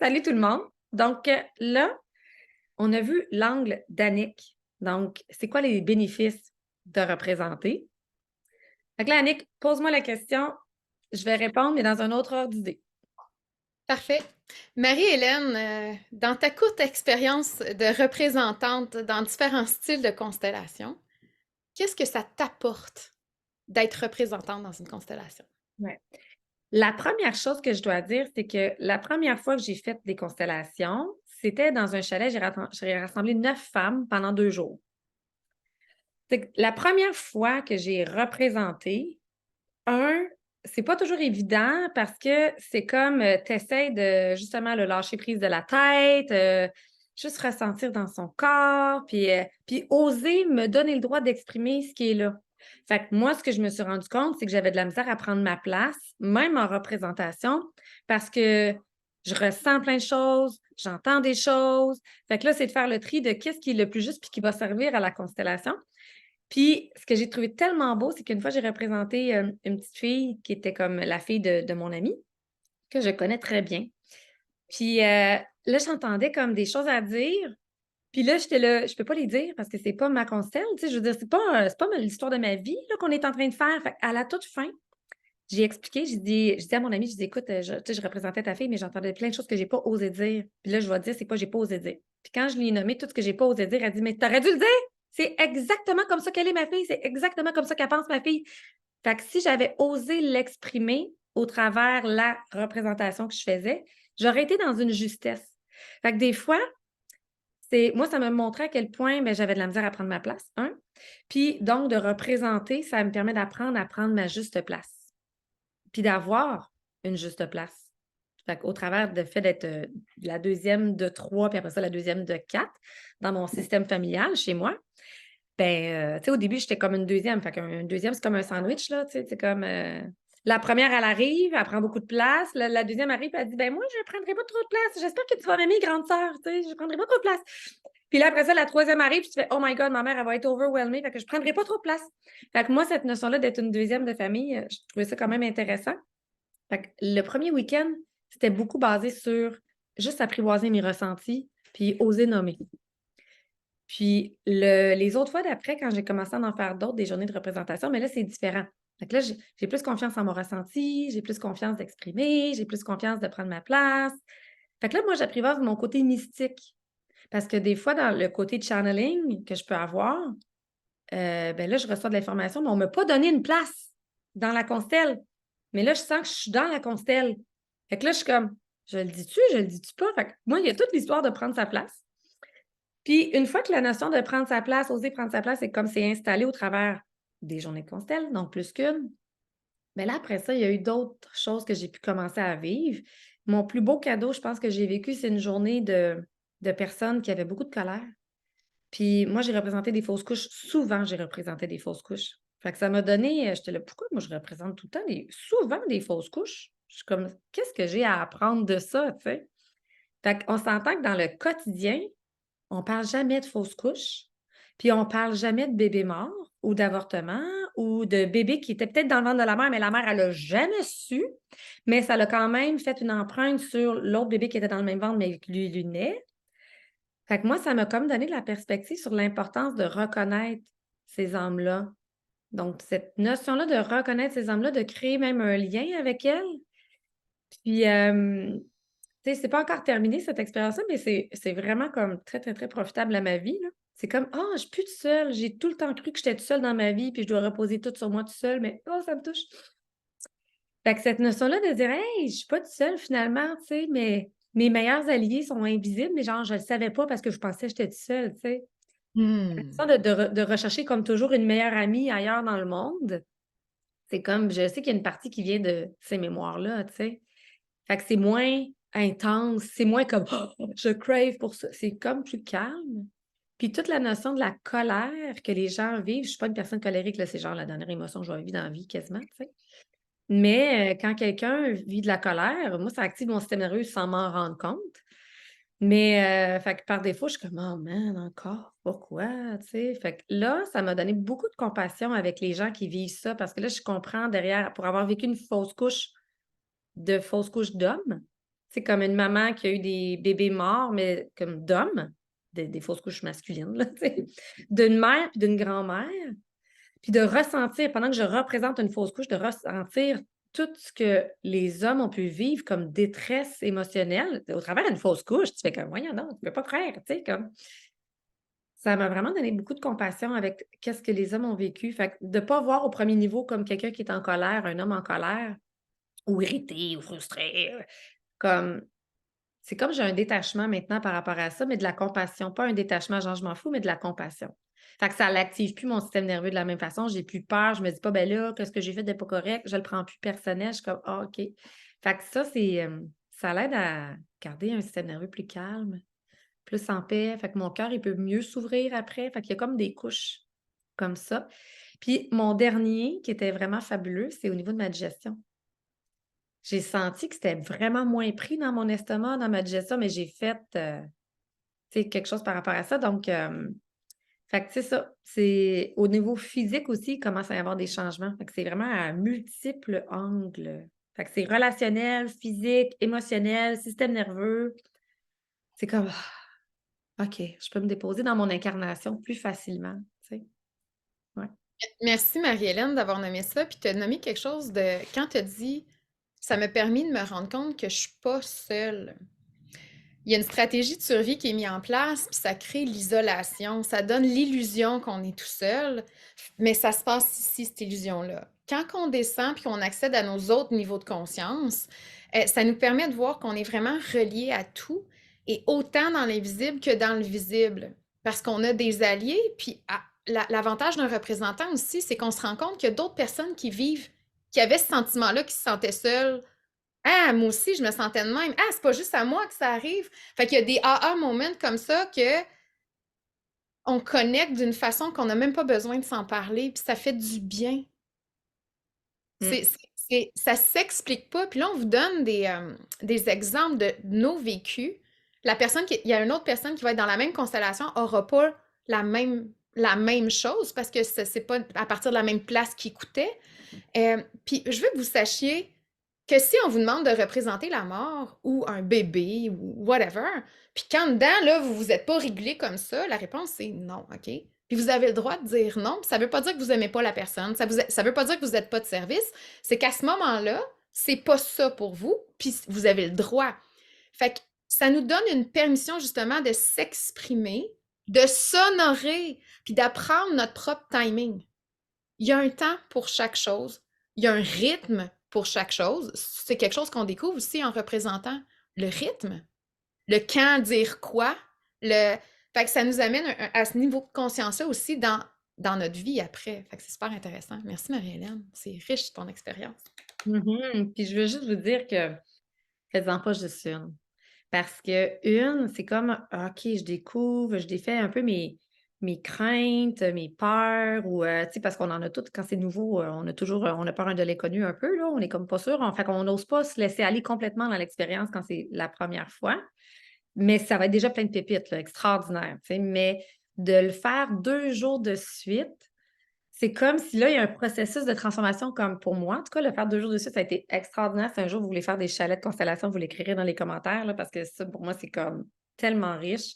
Salut tout le monde. Donc là, on a vu l'angle d'Annick. Donc, c'est quoi les bénéfices de représenter? Fait que là, Annick, pose-moi la question. Je vais répondre, mais dans un autre ordre d'idée. Parfait. Marie-Hélène, dans ta courte expérience de représentante dans différents styles de constellation, qu'est-ce que ça t'apporte d'être représentante dans une constellation? Ouais. La première chose que je dois dire, c'est que la première fois que j'ai fait des constellations, c'était dans un chalet. J'ai rassemblé 9 femmes pendant 2 jours. C'est que la première fois que j'ai représenté, c'est pas toujours évident parce que c'est comme, tu de justement le lâcher prise de la tête, juste ressentir dans son corps, puis oser me donner le droit d'exprimer ce qui est là. Fait que moi, ce que je me suis rendu compte, c'est que j'avais de la misère à prendre ma place, même en représentation, parce que je ressens plein de choses, j'entends des choses. Fait que là, c'est de faire le tri de qu'est-ce qui est le plus juste puis qui va servir à la constellation. Puis, ce que j'ai trouvé tellement beau, c'est qu'une fois, j'ai représenté, une petite fille qui était comme la fille de mon amie, que je connais très bien. Puis, là, j'entendais comme des choses à dire, puis là, j'étais là, je peux pas les dire parce que c'est pas ma constelle, tu sais? Je veux dire, c'est pas l'histoire de ma vie, là, qu'on est en train de faire. Fait qu'à la toute fin, j'ai expliqué, j'ai dit à mon amie, j'ai dit: «Écoute, tu sais, je représentais ta fille, mais j'entendais plein de choses que j'ai pas osé dire. Puis là, je vais te dire c'est quoi j'ai pas osé dire». Puis quand je lui ai nommé tout ce que j'ai pas osé dire, elle dit: «Mais tu aurais dû le dire! C'est exactement comme ça qu'elle est, ma fille, c'est exactement comme ça qu'elle pense, ma fille». Fait que si j'avais osé l'exprimer au travers la représentation que je faisais, j'aurais été dans une justesse. Fait que des fois, c'est moi, ça me montrait à quel point, ben, j'avais de la misère à prendre ma place, puis donc de représenter, ça me permet d'apprendre à prendre ma juste place. Puis d'avoir une juste place. Fait qu'au travers de fait d'être, la deuxième de 3, puis après ça, la deuxième de 4 dans mon système familial chez moi, ben, tu sais, au début, j'étais comme une deuxième. Fait qu'un deuxième, c'est comme un sandwich, là, tu sais, c'est comme, la première elle arrive, elle prend beaucoup de place. La deuxième arrive, elle dit: «Ben, moi, je ne prendrai pas trop de place. J'espère que tu vas m'aimer, grande sœur, tu sais, je ne prendrai pas trop de place». Puis là, après ça, la troisième arrive, puis tu fais: «Oh my God, ma mère, elle va être overwhelmée, fait que je ne prendrai pas trop de place». Fait que moi, cette notion-là d'être une deuxième de famille, je trouvais ça quand même intéressant. Fait que le premier week-end, c'était beaucoup basé sur juste apprivoiser mes ressentis, puis oser nommer. Puis les autres fois d'après, quand j'ai commencé à en faire d'autres, des journées de représentation, mais là, c'est différent. Fait que là, j'ai plus confiance en mon ressenti, j'ai plus confiance d'exprimer, j'ai plus confiance de prendre ma place. Fait que là, moi, j'apprivoise mon côté mystique. Parce que des fois, dans le côté channeling que je peux avoir, ben là, je reçois de l'information, mais on ne m'a pas donné une place dans la constelle. Mais là, je sens que je suis dans la constelle. Fait que là, je suis comme, je le dis-tu, je le dis-tu pas? Fait que moi, il y a toute l'histoire de prendre sa place. Puis une fois que la notion de prendre sa place, oser prendre sa place, c'est comme c'est installé au travers des journées de constelle, donc plus qu'une, mais là, après ça, il y a eu d'autres choses que j'ai pu commencer à vivre. Mon plus beau cadeau, je pense que j'ai vécu, c'est une journée de personnes qui avaient beaucoup de colère. Puis moi, j'ai représenté des fausses couches. Souvent, j'ai représenté des fausses couches. Fait que ça m'a donné, j'étais là: «Pourquoi moi je représente tout le temps souvent des fausses couches?» Je suis comme: «Qu'est-ce que j'ai à apprendre de ça?» Tu sais? Fait qu'on s'entend que dans le quotidien, on parle jamais de fausses couches, puis on parle jamais de bébés morts ou d'avortement ou de bébés qui étaient peut-être dans le ventre de la mère, mais la mère, elle a jamais su, mais ça l'a quand même fait une empreinte sur l'autre bébé qui était dans le même ventre, mais qui lui naît. Fait que moi, ça m'a comme donné de la perspective sur l'importance de reconnaître ces âmes-là. Donc cette notion-là de reconnaître ces âmes-là, de créer même un lien avec elles. Puis, tu sais, c'est pas encore terminé cette expérience-là, mais c'est vraiment comme très, très, très profitable à ma vie, là. C'est comme: «Ah, je suis plus toute seule. J'ai tout le temps cru que j'étais toute seule dans ma vie, puis je dois reposer tout sur moi toute seule, mais oh, ça me touche». Fait que cette notion-là de dire: «Hey, je suis pas toute seule finalement, tu sais, mais mes meilleurs alliés sont invisibles, mais genre je le savais pas parce que je pensais que j'étais toute seule», tu sais? Hmm. Ça de rechercher comme toujours une meilleure amie ailleurs dans le monde, c'est comme je sais qu'il y a une partie qui vient de ces mémoires-là, tu sais? Fait que c'est moins intense, c'est moins comme: «Oh, je crave pour ça». C'est comme plus calme. Puis toute la notion de la colère que les gens vivent, je suis pas une personne colérique, là, c'est genre la dernière émotion que je vais vivre dans la vie quasiment, tu sais? Mais quand quelqu'un vit de la colère, moi, ça active mon système nerveux sans m'en rendre compte. Mais fait que par défaut, je suis comme: «Oh man, encore? Pourquoi?» Tu sais? Fait que là, ça m'a donné beaucoup de compassion avec les gens qui vivent ça parce que là, je comprends derrière pour avoir vécu une fausse couche d'hommes, sais, comme une maman qui a eu des bébés morts, mais comme d'hommes, des fausses couches masculines, là, tu sais, d'une mère puis d'une grand-mère, puis de ressentir, pendant que je représente une fausse couche, de ressentir tout ce que les hommes ont pu vivre comme détresse émotionnelle au travers d'une fausse couche. Tu fais comme, voyons non, tu peux pas croire, tu sais, comme. Ça m'a vraiment donné beaucoup de compassion avec qu'est-ce que les hommes ont vécu. Fait que de ne pas voir au premier niveau comme quelqu'un qui est en colère, un homme en colère, ou irrité, ou frustré, comme c'est comme j'ai un détachement maintenant par rapport à ça, mais de la compassion. Pas un détachement, genre je m'en fous, mais de la compassion. Fait que ça n'active plus mon système nerveux de la même façon. J'ai plus peur. Je me dis pas, ben là, qu'est-ce que j'ai fait de pas correct? Je le prends plus personnel. Je suis comme, ah, OK. Fait que ça, ça l'aide à garder un système nerveux plus calme, plus en paix. Fait que mon cœur, il peut mieux s'ouvrir après. Fait qu'il y a comme des couches comme ça. Puis mon dernier, qui était vraiment fabuleux, c'est au niveau de ma digestion. J'ai senti que c'était vraiment moins pris dans mon estomac, dans ma digestion, mais j'ai fait, tu sais, quelque chose par rapport à ça. Donc, fait que c'est ça. C'est au niveau physique aussi, il commence à y avoir des changements. Fait que c'est vraiment à multiples angles. Fait que c'est relationnel, physique, émotionnel, système nerveux. C'est comme, OK, je peux me déposer dans mon incarnation plus facilement, tu sais? Ouais. Merci Marie-Hélène d'avoir nommé ça, puis tu as nommé quelque chose de quand tu as dit: «Ça m'a permis de me rendre compte que je suis pas seule». Il y a une stratégie de survie qui est mise en place, puis ça crée l'isolation. Ça donne l'illusion qu'on est tout seul, mais ça se passe ici, cette illusion-là. Quand on descend puis qu'on accède à nos autres niveaux de conscience, ça nous permet de voir qu'on est vraiment relié à tout, et autant dans l'invisible que dans le visible. Parce qu'on a des alliés, puis l'avantage d'un représentant aussi, c'est qu'on se rend compte qu'il y a d'autres personnes qui vivent, qui avaient ce sentiment-là, qui se sentaient seules. Ah, moi aussi, je me sentais de même. Ah, c'est pas juste à moi que ça arrive. Fait qu'il y a des aha moments comme ça que on connecte d'une façon qu'on n'a même pas besoin de s'en parler, puis ça fait du bien. Mmh. Ça s'explique pas. Puis là, on vous donne des exemples de nos vécus. Il y a une autre personne qui va être dans la même constellation, aura pas la même chose parce que c'est pas à partir de la même place qui écoutait. Puis je veux que vous sachiez que si on vous demande de représenter la mort ou un bébé ou whatever, puis quand dedans, là, vous vous êtes pas réglé comme ça, la réponse c'est non, OK? Puis vous avez le droit de dire non, puis ça veut pas dire que vous aimez pas la personne, ça veut pas dire que vous n'êtes pas de service, c'est qu'à ce moment-là, c'est pas ça pour vous, puis vous avez le droit. Fait que ça nous donne une permission justement de s'exprimer, de s'honorer, puis d'apprendre notre propre timing. Il y a un temps pour chaque chose. Il y a un rythme pour chaque chose. C'est quelque chose qu'on découvre aussi en représentant le rythme. Le quand dire quoi. Fait que ça nous amène à ce niveau de conscience-là aussi dans notre vie après. Fait que c'est super intéressant. Merci Marie-Hélène. C'est riche ton expérience. Puis je veux juste vous dire que faites-en pas juste une. Parce que une, c'est comme OK, je découvre, je défais un peu mes craintes, mes peurs ou tu sais, parce qu'on en a toutes quand c'est nouveau, on a toujours on a peur de l'inconnu un peu, là, on est comme pas sûr. Fait qu'on n'ose pas se laisser aller complètement dans l'expérience quand c'est la première fois. Mais ça va être déjà plein de pépites, là, extraordinaire, tu sais. Mais de le faire 2 jours de suite, c'est comme si là, il y a un processus de transformation comme pour moi. En tout cas, le faire 2 jours de suite, ça a été extraordinaire. Si un jour vous voulez faire des chalets de constellation, vous l'écrirez dans les commentaires, là, parce que ça, pour moi, c'est comme tellement riche.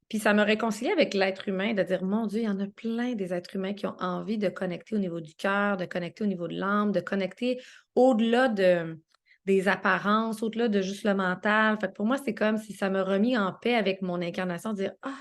Puis ça me réconcilie avec l'être humain, de dire, mon Dieu, il y en a plein des êtres humains qui ont envie de connecter au niveau du cœur, de connecter au niveau de l'âme, de connecter au-delà des apparences, au-delà de juste le mental. Fait que pour moi, c'est comme si ça me remis en paix avec mon incarnation, de dire, ah,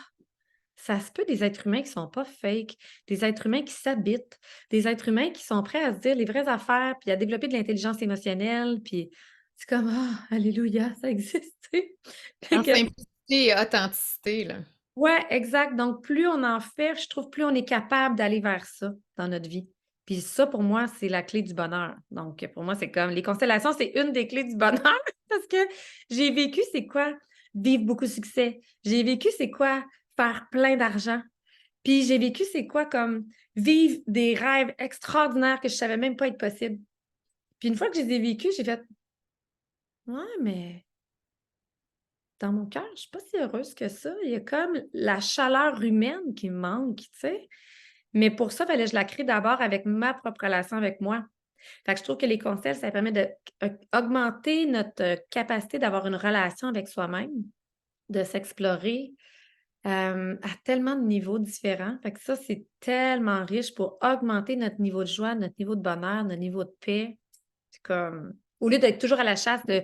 ça se peut des êtres humains qui sont pas fake, des êtres humains qui s'habitent, des êtres humains qui sont prêts à se dire les vraies affaires, puis à développer de l'intelligence émotionnelle, puis c'est comme ah, alléluia, ça existe. Tu sais. Fait En que simplicité et authenticité, là. ouais, exact. Donc plus on en fait, je trouve plus on est capable d'aller vers ça dans notre vie. Puis ça pour moi, c'est la clé du bonheur. Donc pour moi, c'est comme les constellations, c'est une des clés du bonheur parce que j'ai vécu c'est quoi vivre beaucoup de succès. J'ai vécu c'est quoi faire plein d'argent. Puis j'ai vécu c'est quoi comme vivre des rêves extraordinaires que je savais même pas être possible. Puis une fois que je les ai vécus, j'ai fait ouais, mais dans mon cœur, je suis pas si heureuse que ça. Il y a comme la chaleur humaine qui me manque, tu sais. Mais pour ça, il fallait que je la crée d'abord avec ma propre relation avec moi. Fait que je trouve que les constels, ça permet d'augmenter notre capacité d'avoir une relation avec soi-même, de s'explorer à tellement de niveaux différents. Fait que ça, c'est tellement riche pour augmenter notre niveau de joie, notre niveau de bonheur, notre niveau de paix. C'est comme, au lieu d'être toujours à la chasse de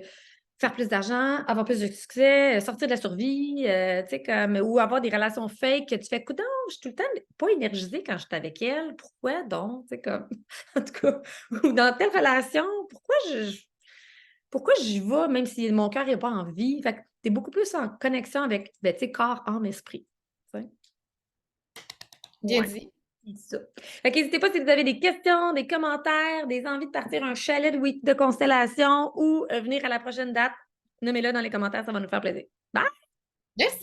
faire plus d'argent, avoir plus de succès, sortir de la survie, tu sais, comme, ou avoir des relations fake que tu fais, coudonc, je suis tout le temps pas énergisée quand je suis avec elle. Pourquoi donc? Tu sais, comme, en tout cas, ou dans telle relation, pourquoi j'y vais, même si mon cœur n'a pas envie? Fait que tu es beaucoup plus en connexion avec, ben, tu sais, corps, âme, esprit. Tu sais? Bien Ouais. dit. C'est ça. Fait qu'hésitez pas si vous avez des questions, des commentaires, des envies de partir un chalet de constellation ou venir à la prochaine date. Nommez-le dans les commentaires, ça va nous faire plaisir. Bye! Merci.